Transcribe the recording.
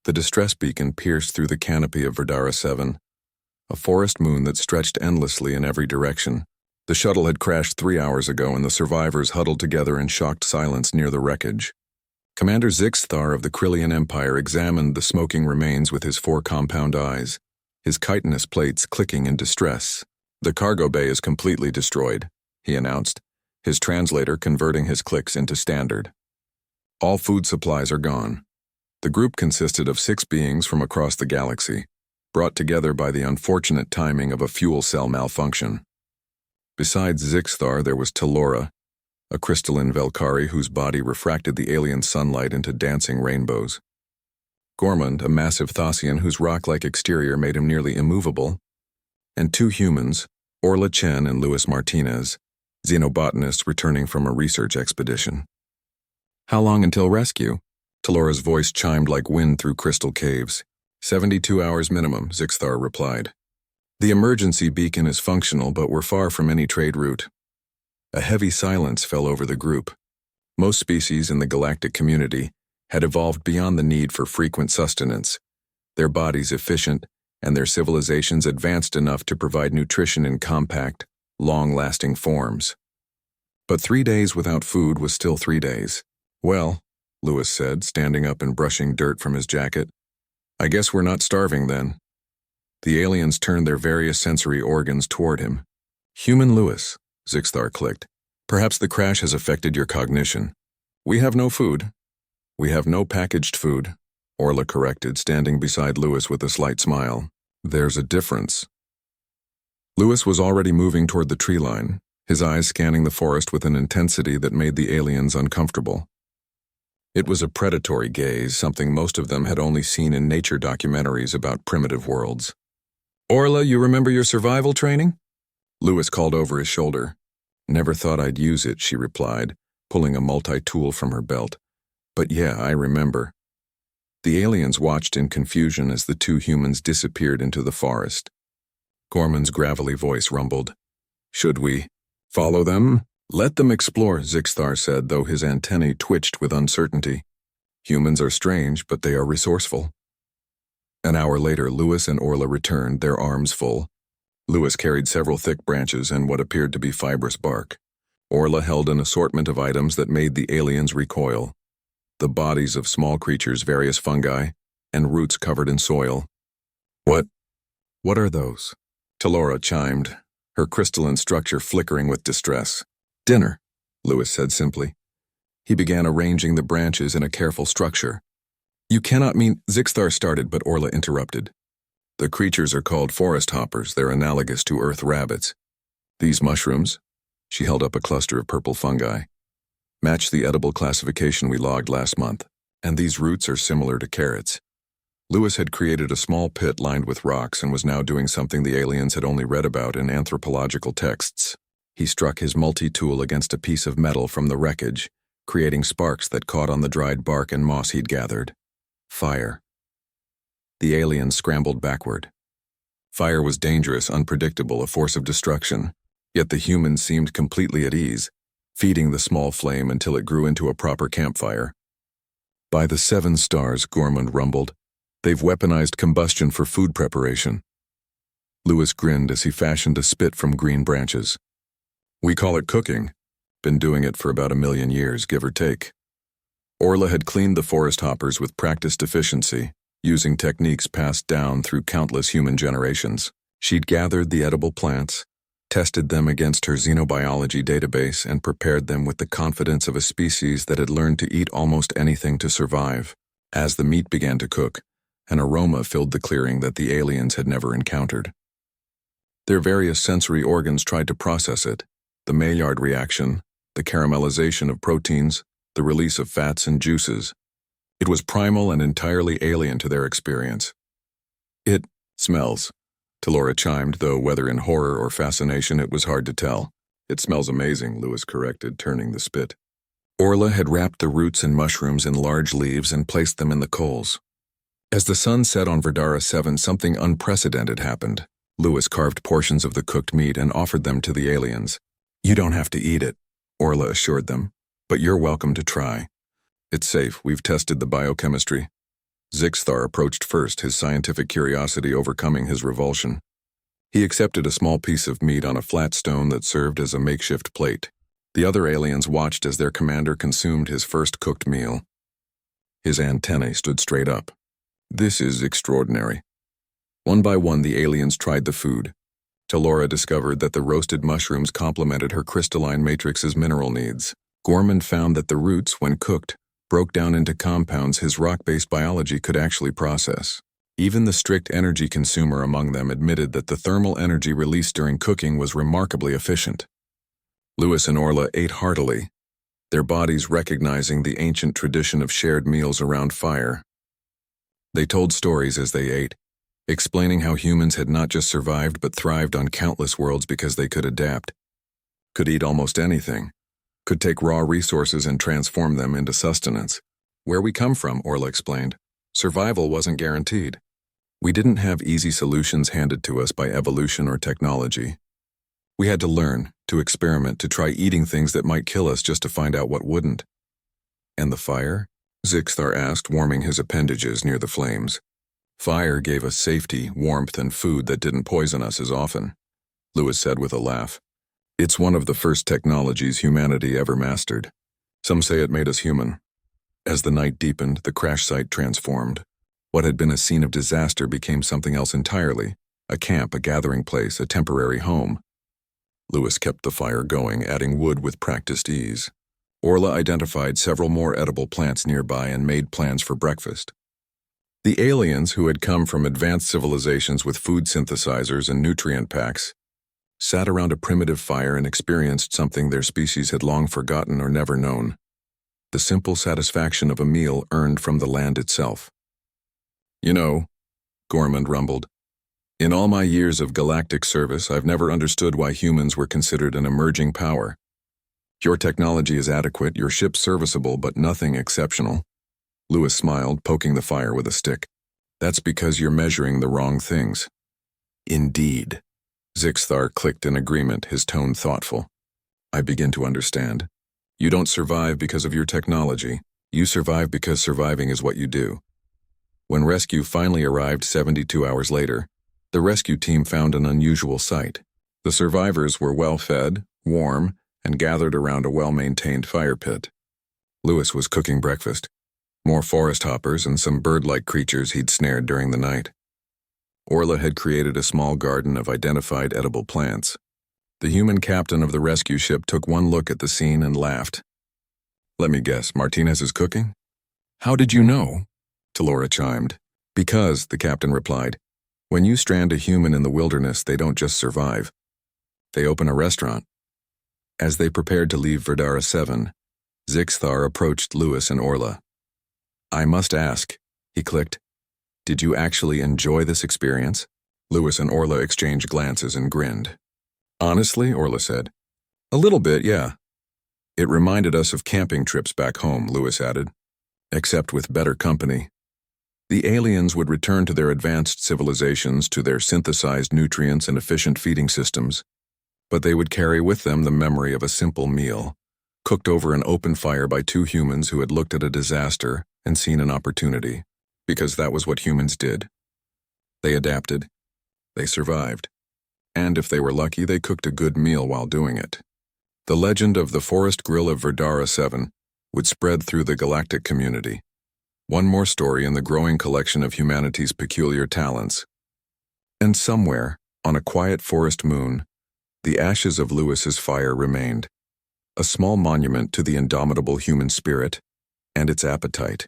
The distress beacon pierced through the canopy of Verdara 7, a forest moon that stretched endlessly in every direction. The shuttle had crashed 3 hours ago, and the survivors huddled together in shocked silence near the wreckage. Commander Zixthar of the Krillian Empire examined the smoking remains with his 4 compound eyes, his chitinous plates clicking in distress. "The cargo bay is completely destroyed," he announced, his translator converting his clicks into standard. "All food supplies are gone." The group consisted of 6 beings from across the galaxy, brought together by the unfortunate timing of a fuel cell malfunction. Besides Zixthar, there was Telora, a crystalline Velkari whose body refracted the alien sunlight into dancing rainbows. Gormund, a massive Thasian whose rock-like exterior made him nearly immovable, and 2 humans, Orla Chen and Luis Martinez, xenobotanists returning from a research expedition. "How long until rescue?" Telora's voice chimed like wind through crystal caves. 72 hours minimum," Zixthar replied. "The emergency beacon is functional, but we're far from any trade route." A heavy silence fell over the group. Most species in the galactic community had evolved beyond the need for frequent sustenance, their bodies efficient, and their civilizations advanced enough to provide nutrition in compact, long-lasting forms. But 3 days without food was still 3 days. "Well," Lewis said, standing up and brushing dirt from his jacket, "I guess we're not starving then." The aliens turned their various sensory organs toward him. "Human Lewis," Zixthar clicked. "Perhaps the crash has affected your cognition. We have no food." "We have no packaged food," Orla corrected, standing beside Lewis with a slight smile. "There's a difference." Lewis was already moving toward the tree line, his eyes scanning the forest with an intensity that made the aliens uncomfortable. It was a predatory gaze, something most of them had only seen in nature documentaries about primitive worlds. "Orla, you remember your survival training?" Lewis called over his shoulder. "Never thought I'd use it," she replied, pulling a multi-tool from her belt. "But yeah, I remember." The aliens watched in confusion as the 2 humans disappeared into the forest. Gorman's gravelly voice rumbled. "Should we follow them?" "Let them explore," Zixthar said, though his antennae twitched with uncertainty. "Humans are strange, but they are resourceful." An hour later, Lewis and Orla returned, their arms full. Lewis carried several thick branches and what appeared to be fibrous bark. Orla held an assortment of items that made the aliens recoil. The bodies of small creatures, various fungi, and roots covered in soil. What are those?" Telora chimed, her crystalline structure flickering with distress. "Dinner," Lewis said simply. He began arranging the branches in a careful structure. "You cannot mean—" Zixthar started, but Orla interrupted. "The creatures are called forest hoppers. They're analogous to earth rabbits. These mushrooms," she held up a cluster of purple fungi, "match the edible classification we logged last month, and these roots are similar to carrots." Lewis had created a small pit lined with rocks and was now doing something the aliens had only read about in anthropological texts. He struck his multi-tool against a piece of metal from the wreckage, creating sparks that caught on the dried bark and moss he'd gathered. Fire. The aliens scrambled backward. Fire was dangerous, unpredictable, a force of destruction, yet the humans seemed completely at ease, feeding the small flame until it grew into a proper campfire. "By the 7 stars," Gormund rumbled. "They've weaponized combustion for food preparation." Lewis grinned as he fashioned a spit from green branches. "We call it cooking. Been doing it for about 1,000,000 years, give or take." Orla had cleaned the forest hoppers with practiced efficiency, using techniques passed down through countless human generations. She'd gathered the edible plants, tested them against her xenobiology database, and prepared them with the confidence of a species that had learned to eat almost anything to survive. As the meat began to cook, an aroma filled the clearing that the aliens had never encountered. Their various sensory organs tried to process it: the Maillard reaction, the caramelization of proteins, the release of fats and juices. It was primal and entirely alien to their experience. "It smells," Telora chimed, though whether in horror or fascination it was hard to tell. "It smells amazing," Lewis corrected, turning the spit. Orla had wrapped the roots and mushrooms in large leaves and placed them in the coals. As the sun set on Verdara 7, something unprecedented happened. Lewis carved portions of the cooked meat and offered them to the aliens. "You don't have to eat it," Orla assured them, "but you're welcome to try. It's safe, we've tested the biochemistry." Zixthar approached first, his scientific curiosity overcoming his revulsion. He accepted a small piece of meat on a flat stone that served as a makeshift plate. The other aliens watched as their commander consumed his first cooked meal. His antennae stood straight up. This is extraordinary. One by one, the aliens tried the food. Talora discovered that the roasted mushrooms complemented her crystalline matrix's mineral needs. Gorman found that the roots, when cooked, broke down into compounds his rock-based biology could actually process. Even the strict energy consumer among them admitted that the thermal energy released during cooking was remarkably efficient. Lewis and Orla ate heartily, their bodies recognizing the ancient tradition of shared meals around fire. They told stories as they ate, explaining how humans had not just survived but thrived on countless worlds because they could adapt, could eat almost anything, could take raw resources and transform them into sustenance. Where we come from, Orla explained, survival wasn't guaranteed. We didn't have easy solutions handed to us by evolution or technology. We had to learn, to experiment, to try eating things that might kill us just to find out what wouldn't. And the fire? Zixthar asked, warming his appendages near the flames. Fire gave us safety, warmth, and food that didn't poison us as often, Lewis said with a laugh. It's one of the first technologies humanity ever mastered. Some say it made us human. As the night deepened, the crash site transformed. What had been a scene of disaster became something else entirely, a camp, a gathering place, a temporary home. Lewis kept the fire going, adding wood with practiced ease. Orla identified several more edible plants nearby and made plans for breakfast. The aliens, who had come from advanced civilizations with food synthesizers and nutrient packs, sat around a primitive fire and experienced something their species had long forgotten or never known: the simple satisfaction of a meal earned from the land itself. You know, Gorman rumbled, in all my years of galactic service, I've never understood why humans were considered an emerging power. Your technology is adequate, your ship's serviceable, but nothing exceptional. Lewis smiled, poking the fire with a stick. That's because you're measuring the wrong things. Indeed. Zixthar clicked in agreement, his tone thoughtful. I begin to understand. You don't survive because of your technology. You survive because surviving is what you do. When rescue finally arrived 72 hours later, the rescue team found an unusual sight. The survivors were well-fed, warm, and gathered around a well-maintained fire pit. Lewis was cooking breakfast. More forest hoppers and some bird-like creatures he'd snared during the night. Orla had created a small garden of identified edible plants. The human captain of the rescue ship took one look at the scene and laughed. Let me guess, Martinez is cooking? How did you know? Talora chimed. Because, the captain replied, when you strand a human in the wilderness, they don't just survive. They open a restaurant. As they prepared to leave Verdara 7, Zixthar approached Lewis and Orla. I must ask, he clicked, did you actually enjoy this experience? Lewis and Orla exchanged glances and grinned. Honestly, Orla said, a little bit, yeah. It reminded us of camping trips back home, Lewis added, except with better company. The aliens would return to their advanced civilizations, to their synthesized nutrients and efficient feeding systems, but they would carry with them the memory of a simple meal, cooked over an open fire by two humans who had looked at a disaster and seen an opportunity, because that was what humans did. They adapted, they survived, and if they were lucky, they cooked a good meal while doing it. The legend of the Forest Grill of Verdara 7 would spread through the galactic community. One more story in the growing collection of humanity's peculiar talents. And somewhere, on a quiet forest moon, the ashes of Lewis's fire remained, a small monument to the indomitable human spirit and its appetite.